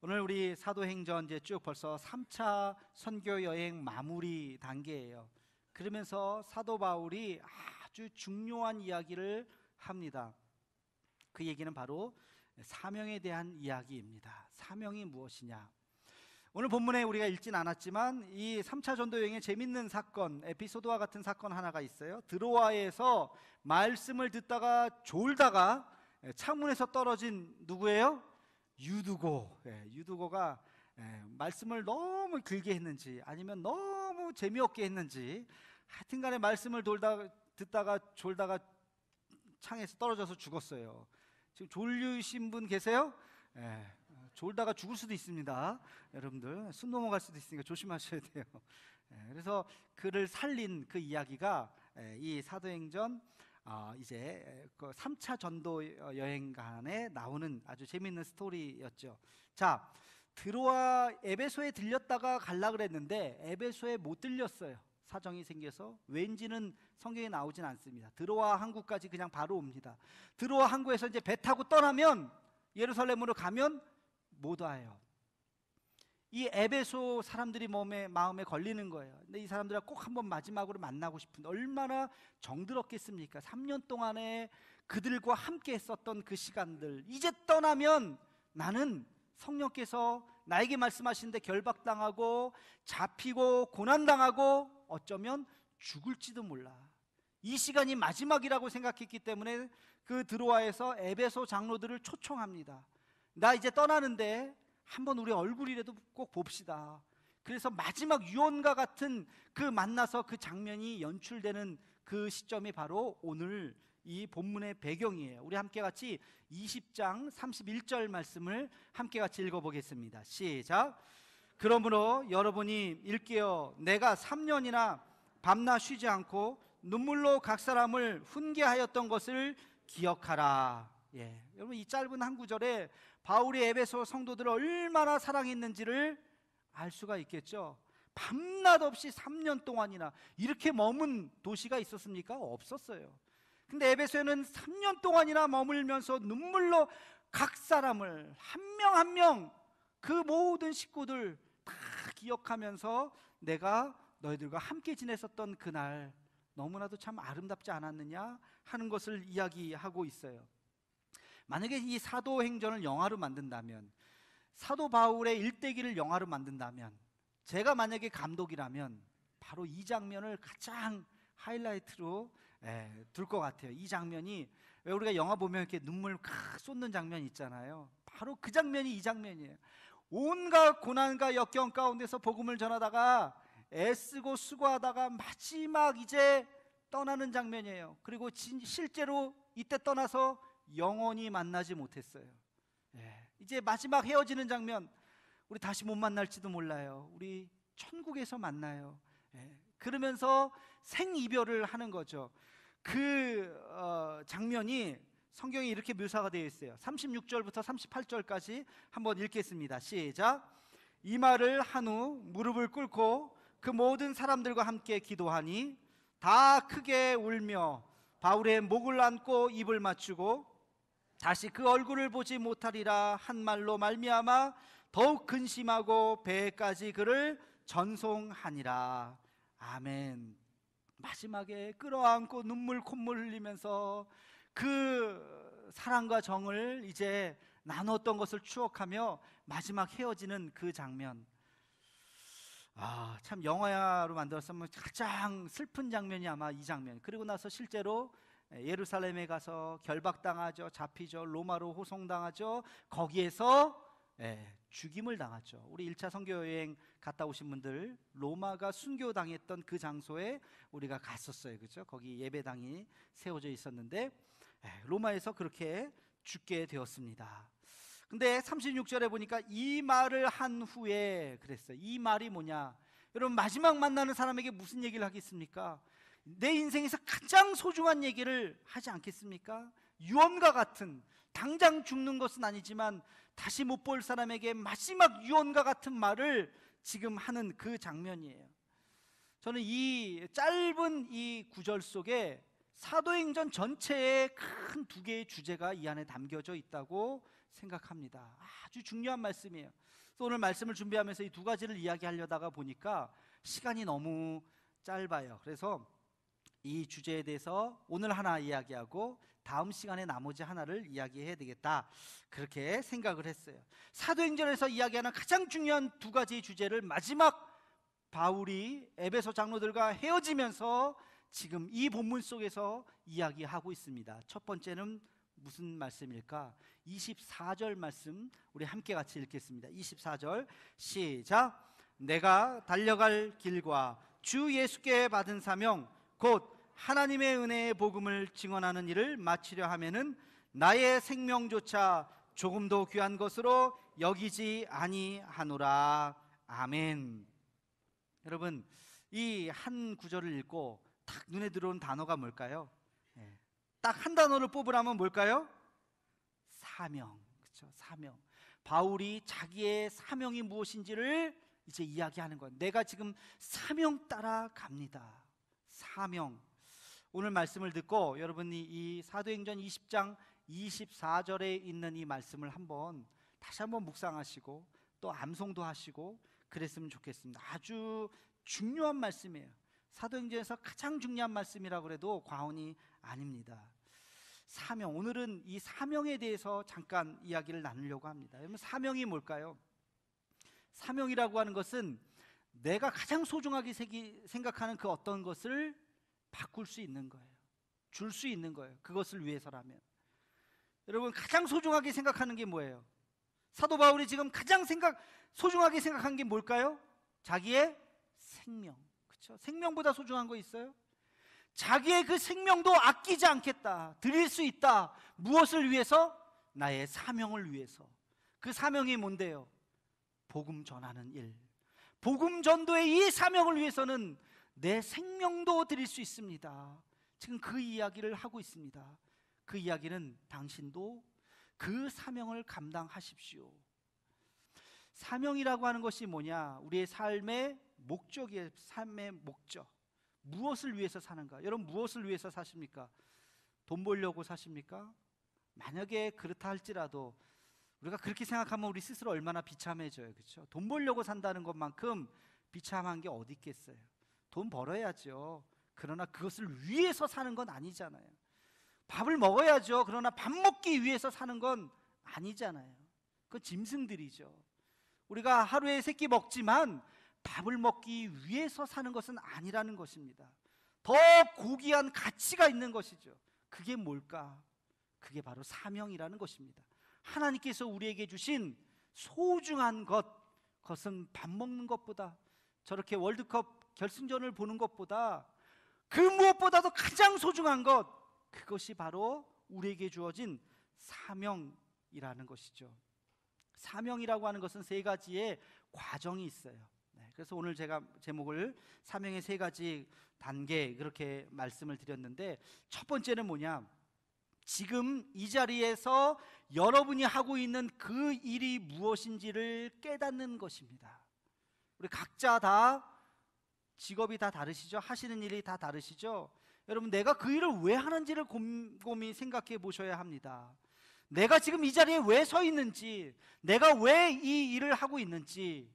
오늘 우리 사도행전 이제 쭉 벌써 3차 선교 여행 마무리 단계예요. 그러면서 사도 바울이 아주 중요한 이야기를 합니다. 그 얘기는 바로 사명에 대한 이야기입니다. 사명이 무엇이냐? 오늘 본문에 우리가 읽진 않았지만 이 3차 전도 여행의 재밌는 사건, 에피소드와 같은 사건 하나가 있어요. 드로아에서 말씀을 듣다가 졸다가 창문에서 떨어진 누구예요? 유두고. 유두고가 말씀을 너무 길게 했는지 아니면 너무 재미없게 했는지 하여튼간에 말씀을 듣다가 졸다가 창에서 떨어져서 죽었어요. 지금 졸리신 분 계세요? 졸다가 죽을 수도 있습니다. 여러분들 숨 넘어갈 수도 있으니까 조심하셔야 돼요. 그래서 그를 살린 그 이야기가 이 사도행전 이제 그 3차 전도 여행간에 나오는 아주 재미있는 스토리였죠. 자, 드로아 에베소에 들렸다가 갈라 그랬는데 에베소에 못 들렸어요. 사정이 생겨서. 왠지는 성경에 나오진 않습니다. 드로아 항구까지 그냥 바로 옵니다. 드로아 항구에서 이제 배 타고 떠나면 예루살렘으로 가면 못 와요. 이 에베소 사람들이 마음에 걸리는 거예요. 근데 이 사람들과 꼭 한번 마지막으로 만나고 싶은데 얼마나 정들었겠습니까? 3년 동안에 그들과 함께 했었던 그 시간들, 이제 떠나면 나는 성령께서 나에게 말씀하시는데 결박당하고 잡히고 고난당하고 어쩌면 죽을지도 몰라. 이 시간이 마지막이라고 생각했기 때문에 그 드로아에서 에베소 장로들을 초청합니다. 나 이제 떠나는데 한번 우리 얼굴이라도 꼭 봅시다. 그래서 마지막 유언과 같은 그 만나서 그 장면이 연출되는 그 시점이 바로 오늘 이 본문의 배경이에요. 우리 함께 같이 20장 31절 말씀을 함께 같이 읽어보겠습니다. 시작. 그러므로 여러분이 일깨어 내가 3년이나 밤낮 쉬지 않고 눈물로 각 사람을 훈계하였던 것을 기억하라. 여러분, 이 짧은 한 구절에 바울이 에베소 성도들을 얼마나 사랑했는지를 알 수가 있겠죠. 밤낮 없이 3년 동안이나 이렇게 머문 도시가 있었습니까? 없었어요. 근데 에베소에는 3년 동안이나 머물면서 눈물로 각 사람을 한 명 한 명 그 모든 식구들 다 기억하면서 내가 너희들과 함께 지냈었던 그날 너무나도 참 아름답지 않았느냐 하는 것을 이야기하고 있어요. 만약에 이 사도행전을 영화로 만든다면, 사도 바울의 일대기를 영화로 만든다면, 제가 만약에 감독이라면 바로 이 장면을 가장 하이라이트로 둘 것 같아요. 이 장면이, 왜 우리가 영화 보면 이렇게 눈물 쏟는 장면 있잖아요. 바로 그 장면이 이 장면이에요. 온갖 고난과 역경 가운데서 복음을 전하다가 애쓰고 수고하다가 마지막 이제 떠나는 장면이에요. 그리고 실제로 이때 떠나서 영원히 만나지 못했어요. 이제 마지막 헤어지는 장면, 우리 다시 못 만날지도 몰라요. 우리 천국에서 만나요. 그러면서 생이별을 하는 거죠. 그 장면이 성경에 이렇게 묘사가 되어 있어요. 36절부터 38절까지 한번 읽겠습니다. 시작. 이 말을 한 후 무릎을 꿇고 그 모든 사람들과 함께 기도하니 다 크게 울며 바울의 목을 안고 입을 맞추고 다시 그 얼굴을 보지 못하리라 한 말로 말미암아 더욱 근심하고 배에까지 그를 전송하니라. 아멘. 마지막에 끌어안고 눈물 콧물 흘리면서 그 사랑과 정을 이제 나눴던 것을 추억하며 마지막 헤어지는 그 장면, 참 영화로 만들었으면 가장 슬픈 장면이 아마 이 장면. 그리고 나서 실제로 예루살렘에 가서 결박당하죠. 잡히죠. 로마로 호송당하죠. 거기에서 죽임을 당하죠. 우리 1차 선교여행 갔다 오신 분들, 로마가 순교당했던 그 장소에 우리가 갔었어요. 그렇죠? 거기 예배당이 세워져 있었는데 로마에서 그렇게 죽게 되었습니다. 근데 36절에 보니까 이 말을 한 후에 그랬어요. 이 말이 뭐냐? 여러분, 마지막 만나는 사람에게 무슨 얘기를 하겠습니까? 내 인생에서 가장 소중한 얘기를 하지 않겠습니까? 유언과 같은, 당장 죽는 것은 아니지만 다시 못 볼 사람에게 마지막 유언과 같은 말을 지금 하는 그 장면이에요. 저는 이 짧은 이 구절 속에 사도행전 전체의 큰 두 개의 주제가 이 안에 담겨져 있다고 생각합니다. 아주 중요한 말씀이에요. 또 오늘 말씀을 준비하면서 이 두 가지를 이야기하려다가 보니까 시간이 너무 짧아요. 그래서 이 주제에 대해서 오늘 하나 이야기하고 다음 시간에 나머지 하나를 이야기해야 되겠다, 그렇게 생각을 했어요. 사도행전에서 이야기하는 가장 중요한 두 가지 주제를 마지막 바울이 에베소 장로들과 헤어지면서 지금 이 본문 속에서 이야기하고 있습니다. 첫 번째는 무슨 말씀일까? 24절 말씀 우리 함께 같이 읽겠습니다. 24절 시작. 내가 달려갈 길과 주 예수께 받은 사명 곧 하나님의 은혜의 복음을 증언하는 일을 마치려 하면은 나의 생명조차 조금도 귀한 것으로 여기지 아니하노라. 아멘. 여러분, 이 한 구절을 읽고 딱 눈에 들어온 단어가 뭘까요? 딱 한 단어를 뽑으라면 뭘까요? 사명. 그렇죠? 사명. 바울이 자기의 사명이 무엇인지를 이제 이야기하는 거예요. 내가 지금 사명 따라 갑니다. 사명. 오늘 말씀을 듣고 여러분이 이 사도행전 20장 24절에 있는 이 말씀을 다시 한번 묵상하시고 또 암송도 하시고 그랬으면 좋겠습니다. 아주 중요한 말씀이에요. 사도행전에서 가장 중요한 말씀이라고 해도 과언이 아닙니다. 사명. 오늘은 이 사명에 대해서 잠깐 이야기를 나누려고 합니다. 여러분, 사명이 뭘까요? 사명이라고 하는 것은 내가 가장 소중하게 생각하는 그 어떤 것을 바꿀 수 있는 거예요. 줄 수 있는 거예요. 그것을 위해서라면. 여러분, 가장 소중하게 생각하는 게 뭐예요? 사도 바울이 지금 가장 소중하게 생각한 게 뭘까요? 자기의 생명. 그렇죠? 생명보다 소중한 거 있어요? 자기의 그 생명도 아끼지 않겠다. 드릴 수 있다. 무엇을 위해서? 나의 사명을 위해서. 그 사명이 뭔데요? 복음 전하는 일. 복음 전도의 이 사명을 위해서는 내 생명도 드릴 수 있습니다. 지금 그 이야기를 하고 있습니다. 그 이야기는 당신도 그 사명을 감당하십시오. 사명이라고 하는 것이 뭐냐? 우리의 삶의 목적이에요. 삶의 목적. 무엇을 위해서 사는가? 여러분, 무엇을 위해서 사십니까? 돈 벌려고 사십니까? 만약에 그렇다 할지라도 우리가 그렇게 생각하면 우리 스스로 얼마나 비참해져요. 그렇죠? 돈 벌려고 산다는 것만큼 비참한 게 어디 있겠어요? 돈 벌어야죠. 그러나 그것을 위해서 사는 건 아니잖아요. 밥을 먹어야죠. 그러나 밥 먹기 위해서 사는 건 아니잖아요. 그건 짐승들이죠. 우리가 하루에 3끼 먹지만 밥을 먹기 위해서 사는 것은 아니라는 것입니다. 더 고귀한 가치가 있는 것이죠. 그게 뭘까? 그게 바로 사명이라는 것입니다. 하나님께서 우리에게 주신 소중한 그것은 밥 먹는 것보다, 저렇게 월드컵 결승전을 보는 것보다, 그 무엇보다도 가장 소중한 것, 그것이 바로 우리에게 주어진 사명이라는 것이죠. 사명이라고 하는 것은 3가지의 과정이 있어요. 그래서 오늘 제가 제목을 사명의 3가지 단계, 그렇게 말씀을 드렸는데, 첫 번째는 뭐냐? 지금 이 자리에서 여러분이 하고 있는 그 일이 무엇인지를 깨닫는 것입니다. 우리 각자 다 직업이 다 다르시죠? 하시는 일이 다 다르시죠? 여러분, 내가 그 일을 왜 하는지를 곰곰이 생각해 보셔야 합니다. 내가 지금 이 자리에 왜 서 있는지, 내가 왜 이 일을 하고 있는지.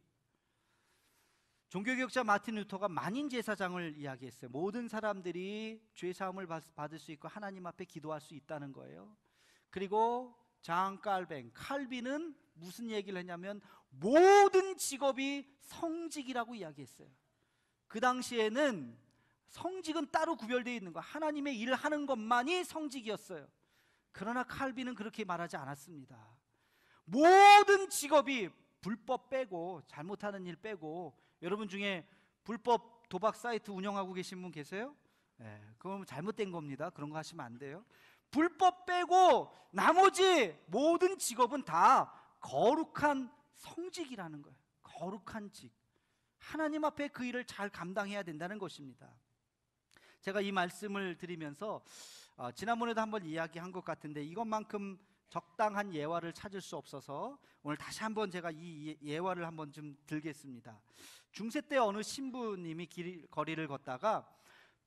종교개혁자 마틴 루터가 만인제사장을 이야기했어요. 모든 사람들이 죄사함을 받을 수 있고 하나님 앞에 기도할 수 있다는 거예요. 그리고 장 칼빈은 무슨 얘기를 했냐면 모든 직업이 성직이라고 이야기했어요. 그 당시에는 성직은 따로 구별되어 있는 거, 하나님의 일을 하는 것만이 성직이었어요. 그러나 칼빈은 그렇게 말하지 않았습니다. 모든 직업이, 불법 빼고, 잘못하는 일 빼고, 여러분 중에 불법 도박 사이트 운영하고 계신 분 계세요? 네, 그건 잘못된 겁니다. 그런 거 하시면 안 돼요. 불법 빼고 나머지 모든 직업은 다 거룩한 성직이라는 거예요. 거룩한 직. 하나님 앞에 그 일을 잘 감당해야 된다는 것입니다. 제가 이 말씀을 드리면서 지난번에도 한번 이야기한 것 같은데 이것만큼 적당한 예화를 찾을 수 없어서 오늘 다시 한번 제가 이 예화를 한번 좀 들겠습니다. 중세 때 어느 신부님이 거리를 걷다가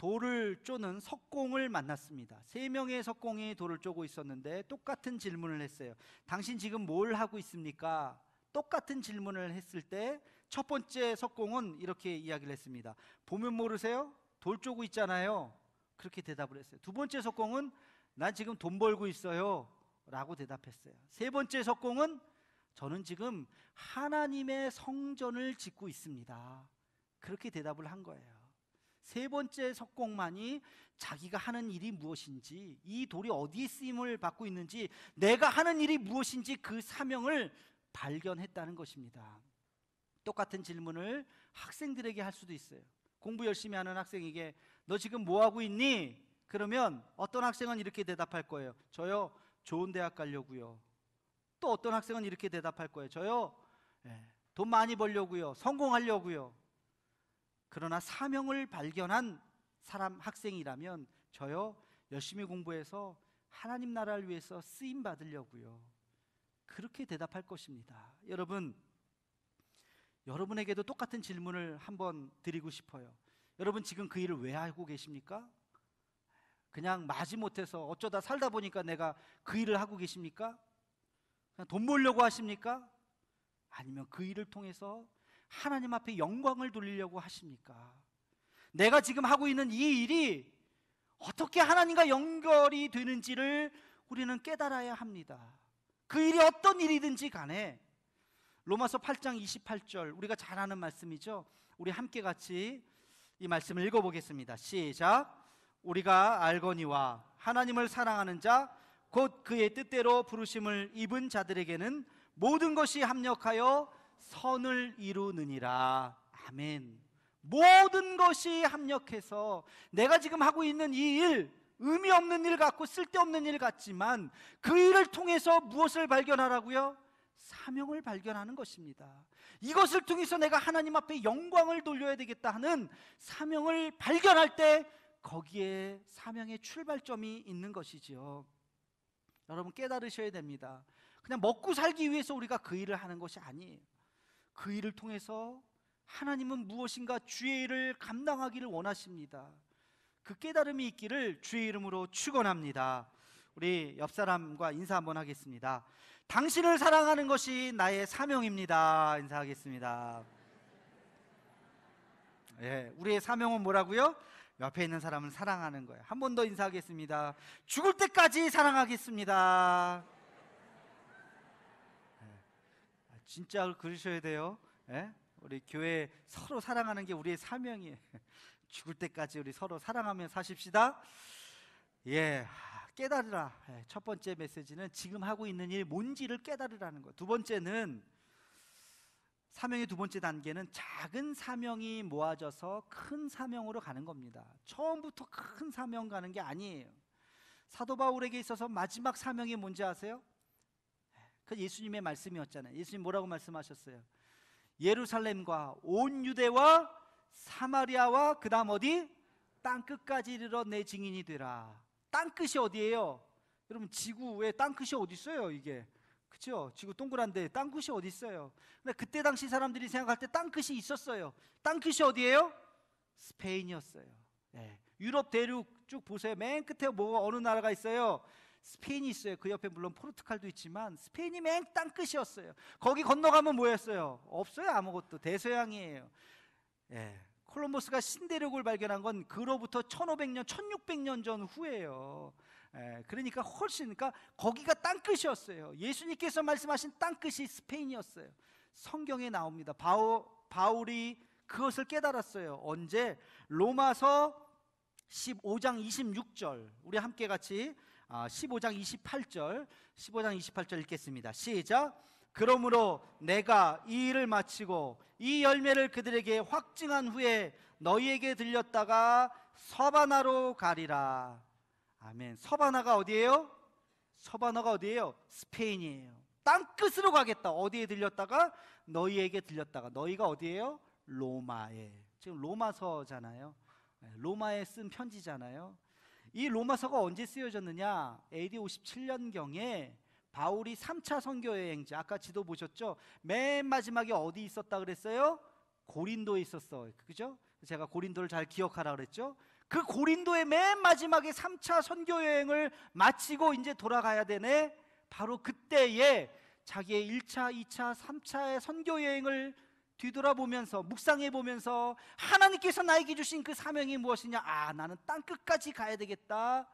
돌을 쪼는 석공을 만났습니다. 3명의 석공이 돌을 쪼고 있었는데 똑같은 질문을 했어요. 당신 지금 뭘 하고 있습니까? 똑같은 질문을 했을 때 첫 번째 석공은 이렇게 이야기를 했습니다. 보면 모르세요? 돌 쪼고 있잖아요. 그렇게 대답을 했어요. 두 번째 석공은 난 지금 돈 벌고 있어요 라고 대답했어요. 세 번째 석공은 저는 지금 하나님의 성전을 짓고 있습니다. 그렇게 대답을 한 거예요. 세 번째 석공만이 자기가 하는 일이 무엇인지, 이 돌이 어디에 쓰임을 받고 있는지, 내가 하는 일이 무엇인지 그 사명을 발견했다는 것입니다. 똑같은 질문을 학생들에게 할 수도 있어요. 공부 열심히 하는 학생에게 너 지금 뭐 하고 있니? 그러면 어떤 학생은 이렇게 대답할 거예요. 저요, 좋은 대학 가려고요. 또 어떤 학생은 이렇게 대답할 거예요. 저요, 돈 많이 벌려고요. 성공하려고요. 그러나 사명을 발견한 사람, 학생이라면 저요, 열심히 공부해서 하나님 나라를 위해서 쓰임 받으려고요. 그렇게 대답할 것입니다. 여러분에게도 똑같은 질문을 한번 드리고 싶어요. 여러분 지금 그 일을 왜 하고 계십니까? 그냥 마지못해서 어쩌다 살다 보니까 내가 그 일을 하고 계십니까? 그냥 돈 벌려고 하십니까? 아니면 그 일을 통해서 하나님 앞에 영광을 돌리려고 하십니까? 내가 지금 하고 있는 이 일이 어떻게 하나님과 연결이 되는지를 우리는 깨달아야 합니다. 그 일이 어떤 일이든지 간에. 로마서 8장 28절, 우리가 잘 아는 말씀이죠. 우리 함께 같이 이 말씀을 읽어보겠습니다. 시작. 우리가 알거니와 하나님을 사랑하는 자 곧 그의 뜻대로 부르심을 입은 자들에게는 모든 것이 합력하여 선을 이루느니라. 아멘. 모든 것이 합력해서 내가 지금 하고 있는 이 일, 의미 없는 일 같고 쓸데없는 일 같지만 그 일을 통해서 무엇을 발견하라고요? 사명을 발견하는 것입니다. 이것을 통해서 내가 하나님 앞에 영광을 돌려야 되겠다 하는 사명을 발견할 때 거기에 사명의 출발점이 있는 것이지요. 여러분 깨달으셔야 됩니다. 그냥 먹고 살기 위해서 우리가 그 일을 하는 것이 아니에요. 그 일을 통해서 하나님은 무엇인가 주의 일을 감당하기를 원하십니다. 그 깨달음이 있기를 주의 이름으로 축원합니다. 우리 옆 사람과 인사 한번 하겠습니다. 당신을 사랑하는 것이 나의 사명입니다. 인사하겠습니다. 우리의 사명은 뭐라고요? 옆에 있는 사람을 사랑하는 거예요. 한 번 더 인사하겠습니다. 죽을 때까지 사랑하겠습니다. 진짜 그러셔야 돼요. 우리 교회 서로 사랑하는 게 우리의 사명이에요. 죽을 때까지 우리 서로 사랑하며 사십시다. 깨달으라. 첫 번째 메시지는 지금 하고 있는 일 뭔지를 깨달으라는 거예요. 두 번째는, 사명의 두 번째 단계는 작은 사명이 모아져서 큰 사명으로 가는 겁니다. 처음부터 큰 사명 가는 게 아니에요. 사도 바울에게 있어서 마지막 사명이 뭔지 아세요? 그 예수님의 말씀이었잖아요. 예수님 뭐라고 말씀하셨어요? 예루살렘과 온 유대와 사마리아와 그 다음 어디? 땅끝까지 이르러 내 증인이 되라. 땅끝이 어디예요? 여러분 지구에 땅끝이 어디 있어요? 이게 그렇죠? 지구 동그란데 땅끝이 어디 있어요? 근데 그때 당시 사람들이 생각할 때 땅끝이 있었어요. 땅끝이 어디예요? 스페인이었어요. 유럽 대륙 쭉 보세요. 맨 끝에 뭐가 어느 나라가 있어요? 스페인이 있어요. 그 옆에 물론 포르투갈도 있지만 스페인이 맨 땅끝이었어요. 거기 건너가면 뭐였어요? 없어요. 아무것도. 대서양이에요. 콜럼버스가 신대륙을 발견한 건 그로부터 1500년, 1600년 전 후예요. 그러니까 그러니까 거기가 땅끝이었어요. 예수님께서 말씀하신 땅끝이 스페인이었어요. 성경에 나옵니다. 바울이 그것을 깨달았어요. 언제? 로마서 15장 26절. 우리 함께 같이 15장 28절 읽겠습니다. 시작. 그러므로 내가 이 일을 마치고 이 열매를 그들에게 확증한 후에 너희에게 들렸다가 서바나로 가리라. 아멘. 서바나가 어디예요? 서바나가 어디예요? 스페인이에요. 땅끝으로 가겠다. 어디에 들렸다가? 너희에게 들렸다가. 너희가 어디예요? 로마에. 지금 로마서잖아요. 로마에 쓴 편지잖아요. 이 로마서가 언제 쓰여졌느냐? AD 57년경에 바울이 3차 선교 여행지, 아까 지도 보셨죠? 맨 마지막에 어디 있었다 그랬어요? 고린도에 있었어. 그죠? 제가 고린도를 잘 기억하라 그랬죠? 그 고린도의 맨 마지막에 3차 선교 여행을 마치고 이제 돌아가야 되네. 바로 그때에 자기의 1차, 2차, 3차의 선교 여행을 뒤돌아보면서 묵상해 보면서 하나님께서 나에게 주신 그 사명이 무엇이냐? 나는 땅 끝까지 가야 되겠다.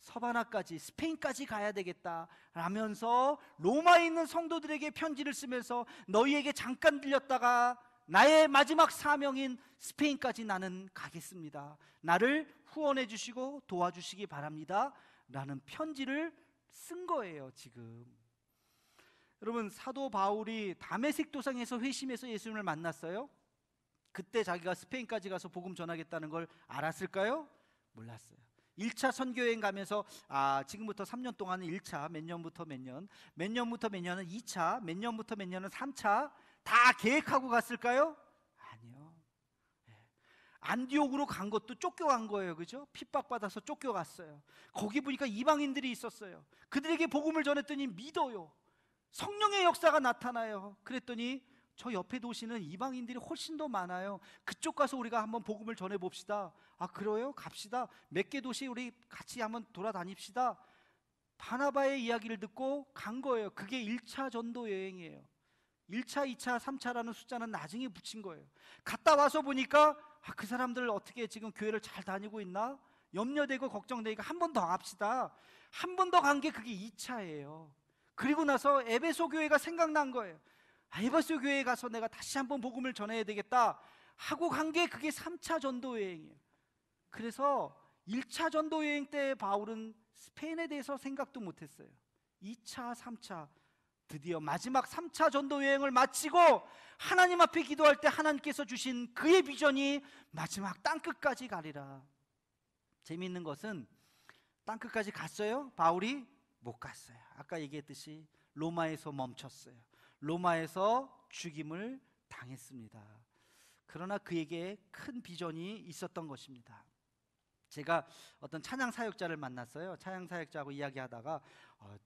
서바나까지, 스페인까지 가야 되겠다 라면서 로마에 있는 성도들에게 편지를 쓰면서 너희에게 잠깐 들렸다가 나의 마지막 사명인 스페인까지 나는 가겠습니다. 나를 후원해 주시고 도와주시기 바랍니다 라는 편지를 쓴 거예요. 지금 여러분, 사도 바울이 다메섹 도상에서 회심해서 예수님을 만났어요. 그때 자기가 스페인까지 가서 복음 전하겠다는 걸 알았을까요? 몰랐어요. 1차 선교여행 가면서 지금부터 3년 동안은 1차, 몇 년부터 몇 년, 몇 년부터 몇 년은 2차, 몇 년부터 몇 년은 3차 다 계획하고 갔을까요? 아니요. 안디옥으로 간 것도 쫓겨간 거예요. 그죠? 핍박받아서 쫓겨갔어요. 거기 보니까 이방인들이 있었어요. 그들에게 복음을 전했더니 믿어요. 성령의 역사가 나타나요. 그랬더니 저 옆에 도시는 이방인들이 훨씬 더 많아요. 그쪽 가서 우리가 한번 복음을 전해 봅시다. 그래요? 갑시다. 몇 개 도시 우리 같이 한번 돌아다닙시다. 바나바의 이야기를 듣고 간 거예요. 그게 1차 전도 여행이에요. 1차, 2차, 3차라는 숫자는 나중에 붙인 거예요. 갔다 와서 보니까 그 사람들 어떻게 지금 교회를 잘 다니고 있나? 염려되고 걱정되니까 한 번 더 갑시다. 한 번 더 간 게 그게 2차예요. 그리고 나서 에베소 교회가 생각난 거예요. 에베소 교회에 가서 내가 다시 한번 복음을 전해야 되겠다 하고 간 게 그게 3차 전도 여행이에요. 그래서 1차 전도 여행 때 바울은 스페인에 대해서 생각도 못했어요. 2차, 3차, 드디어 마지막 3차 전도 여행을 마치고 하나님 앞에 기도할 때 하나님께서 주신 그의 비전이 마지막 땅끝까지 가리라. 재미있는 것은 땅끝까지 갔어요? 바울이? 못 갔어요. 아까 얘기했듯이 로마에서 멈췄어요. 로마에서 죽임을 당했습니다. 그러나 그에게 큰 비전이 있었던 것입니다. 제가 어떤 찬양 사역자를 만났어요. 찬양 사역자하고 이야기하다가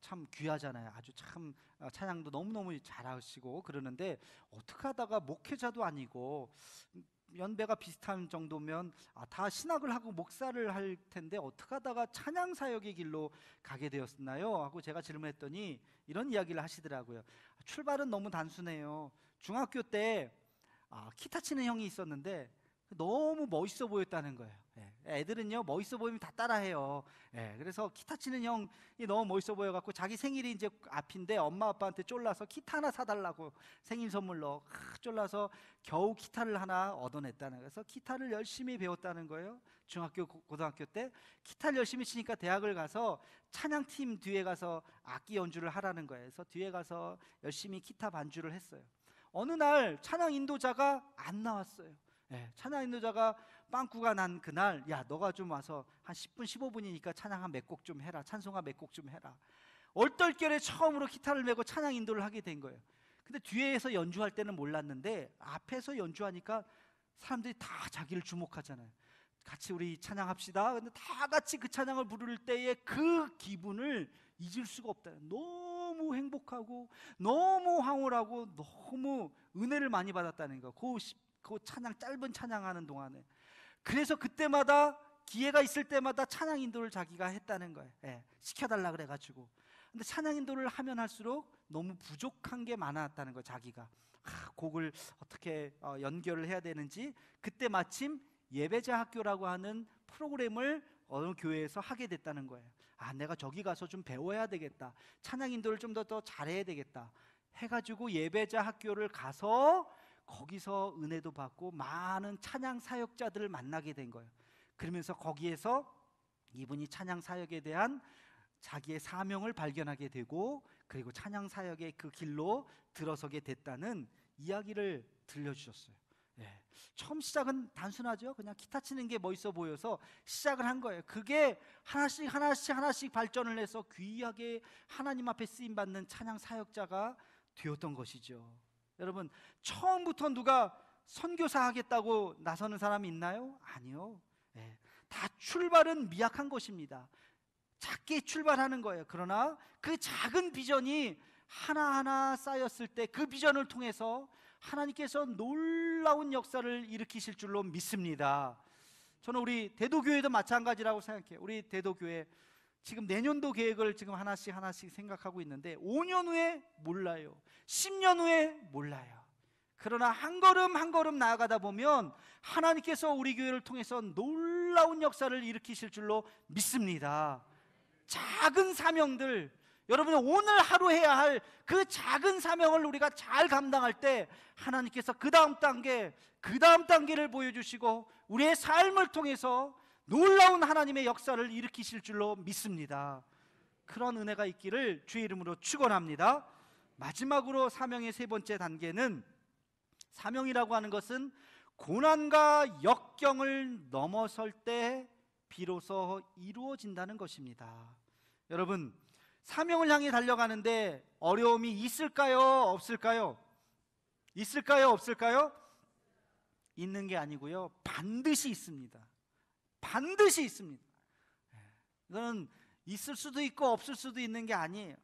참 귀하잖아요. 아주 참 찬양도 너무너무 잘하시고 그러는데 어떻게 하다가 목회자도 아니고 연배가 비슷한 정도면 다 신학을 하고 목사를 할 텐데 어떻게 하다가 찬양 사역의 길로 가게 되었나요? 하고 제가 질문했더니 이런 이야기를 하시더라고요. 출발은 너무 단순해요. 중학교 때 기타 치는 형이 있었는데 너무 멋있어 보였다는 거예요. 애들은요 멋있어 보이면 다 따라해요. 그래서 기타 치는 형이 너무 멋있어 보여갖고 자기 생일이 이제 앞인데 엄마 아빠한테 쫄라서 기타 하나 사달라고 생일 선물로 쫄라서 겨우 기타를 하나 얻어냈다는 거예요. 그래서 기타를 열심히 배웠다는 거예요. 중학교 고등학교 때 기타를 열심히 치니까 대학을 가서 찬양팀 뒤에 가서 악기 연주를 하라는 거예요. 그래서 뒤에 가서 열심히 기타 반주를 했어요. 어느 날 찬양 인도자가 안 나왔어요. 찬양 인도자가 빵꾸가 난 그날, 야 너가 좀 와서 한 10분 15분이니까 찬양 한 몇 곡 좀 해라, 찬송가 몇 곡 좀 해라. 얼떨결에 처음으로 기타를 메고 찬양 인도를 하게 된 거예요. 근데 뒤에서 연주할 때는 몰랐는데 앞에서 연주하니까 사람들이 다 자기를 주목하잖아요. 같이 우리 찬양합시다. 근데 다 같이 그 찬양을 부를 때의 그 기분을 잊을 수가 없다. 너무 행복하고 너무 황홀하고 너무 은혜를 많이 받았다는 거. 그 찬양, 짧은 찬양하는 동안에. 그래서 그때마다 기회가 있을 때마다 찬양 인도를 자기가 했다는 거예요. 시켜달라 그래가지고. 근데 찬양 인도를 하면 할수록 너무 부족한 게 많았다는 거예요. 자기가 곡을 어떻게 연결을 해야 되는지. 그때 마침 예배자 학교라고 하는 프로그램을 어느 교회에서 하게 됐다는 거예요. 내가 저기 가서 좀 배워야 되겠다, 찬양 인도를 좀 더 잘해야 되겠다 해가지고 예배자 학교를 가서 거기서 은혜도 받고 많은 찬양 사역자들을 만나게 된 거예요. 그러면서 거기에서 이분이 찬양 사역에 대한 자기의 사명을 발견하게 되고 그리고 찬양 사역의 그 길로 들어서게 됐다는 이야기를 들려주셨어요. 처음 시작은 단순하죠. 그냥 기타 치는 게 멋있어 보여서 시작을 한 거예요. 그게 하나씩 발전을 해서 귀하게 하나님 앞에 쓰임받는 찬양 사역자가 되었던 것이죠. 여러분, 처음부터 누가 선교사 하겠다고 나서는 사람이 있나요? 아니요. 다 출발은 미약한 것입니다. 작게 출발하는 거예요. 그러나 그 작은 비전이 하나하나 쌓였을 때 그 비전을 통해서 하나님께서 놀라운 역사를 일으키실 줄로 믿습니다. 저는 우리 대도교회도 마찬가지라고 생각해요. 우리 대도교회 지금 내년도 계획을 지금 하나씩 생각하고 있는데 5년 후에 몰라요. 10년 후에 몰라요. 그러나 한 걸음 한 걸음 나아가다 보면 하나님께서 우리 교회를 통해서 놀라운 역사를 일으키실 줄로 믿습니다. 작은 사명들, 여러분이 오늘 하루 해야 할 그 작은 사명을 우리가 잘 감당할 때 하나님께서 그 다음 단계를 보여주시고 우리의 삶을 통해서 놀라운 하나님의 역사를 일으키실 줄로 믿습니다. 그런 은혜가 있기를 주의 이름으로 축원합니다. 마지막으로 사명의 세 번째 단계는, 사명이라고 하는 것은 고난과 역경을 넘어설 때 비로소 이루어진다는 것입니다. 여러분, 사명을 향해 달려가는데 어려움이 있을까요? 없을까요? 있을까요? 없을까요? 있는 게 아니고요, 반드시 있습니다. 반드시 있습니다. 이거는 있을 수도 있고 없을 수도 있는 게 아니에요.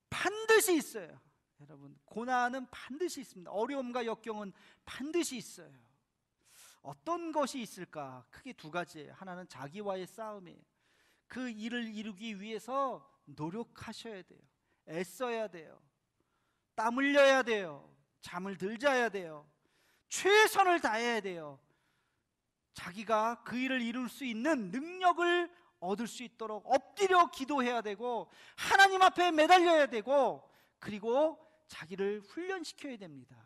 반드시 있어요. 여러분, 고난은 반드시 있습니다. 어려움과 역경은 반드시 있어요. 어떤 것이 있을까? 크게 두 가지예요. 하나는 자기와의 싸움이에요. 그 일을 이루기 위해서 노력하셔야 돼요. 애써야 돼요. 땀 흘려야 돼요. 잠을 들 자야 돼요. 최선을 다해야 돼요. 자기가 그 일을 이룰 수 있는 능력을 얻을 수 있도록 엎드려 기도해야 되고, 하나님 앞에 매달려야 되고, 그리고 자기를 훈련시켜야 됩니다.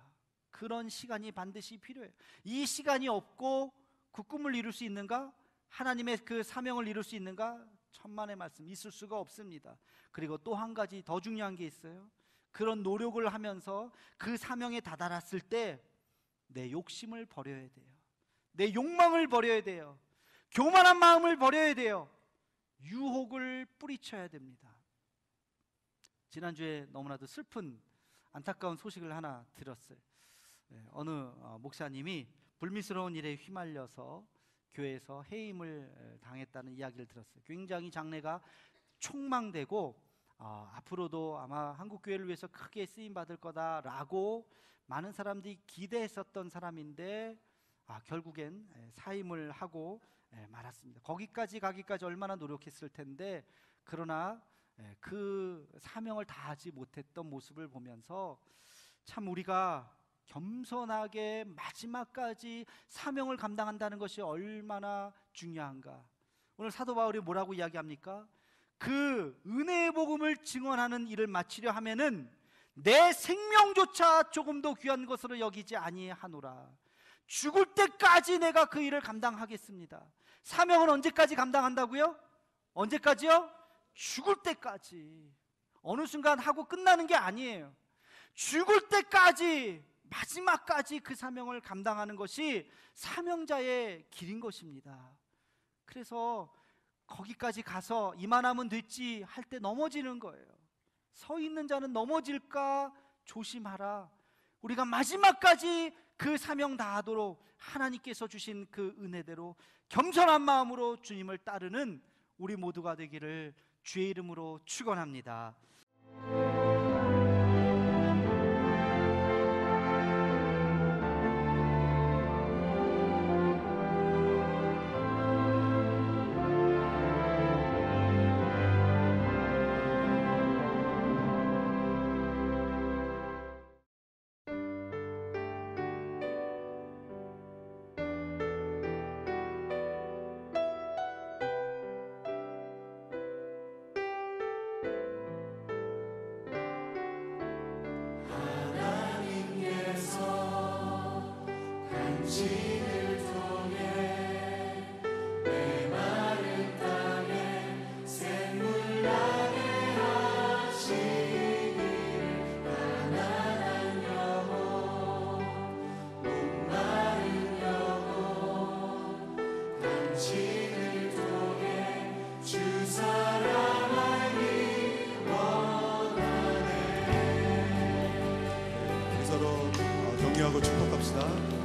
그런 시간이 반드시 필요해요. 이 시간이 없고 그 꿈을 이룰 수 있는가? 하나님의 그 사명을 이룰 수 있는가? 천만의 말씀, 있을 수가 없습니다. 그리고 또 한 가지 더 중요한 게 있어요. 그런 노력을 하면서 그 사명에 다다랐을 때 내 욕심을 버려야 돼요. 내 욕망을 버려야 돼요. 교만한 마음을 버려야 돼요. 유혹을 뿌리쳐야 됩니다. 지난주에 너무나도 슬픈 안타까운 소식을 하나 들었어요. 어느 목사님이 불미스러운 일에 휘말려서 교회에서 해임을 당했다는 이야기를 들었어요. 굉장히 장래가 촉망되고 앞으로도 아마 한국 교회를 위해서 크게 쓰임 받을 거다라고 많은 사람들이 기대했었던 사람인데 결국엔 사임을 하고 말았습니다. 거기까지 가기까지 얼마나 노력했을 텐데, 그러나 그 사명을 다하지 못했던 모습을 보면서 참 우리가 겸손하게 마지막까지 사명을 감당한다는 것이 얼마나 중요한가. 오늘 사도 바울이 뭐라고 이야기합니까? 그 은혜의 복음을 증언하는 일을 마치려 하면은 내 생명조차 조금 더 귀한 것으로 여기지 아니하노라. 죽을 때까지 내가 그 일을 감당하겠습니다. 사명은 언제까지 감당한다고요? 언제까지요? 죽을 때까지. 어느 순간 하고 끝나는 게 아니에요. 죽을 때까지, 마지막까지 그 사명을 감당하는 것이 사명자의 길인 것입니다. 그래서 거기까지 가서 이만하면 됐지 할 때 넘어지는 거예요. 서 있는 자는 넘어질까 조심하라. 우리가 마지막까지 그 사명 다하도록 하나님께서 주신 그 은혜대로 겸손한 마음으로 주님을 따르는 우리 모두가 되기를 주의 이름으로 축원합니다. 서로 격려하고 축복합시다.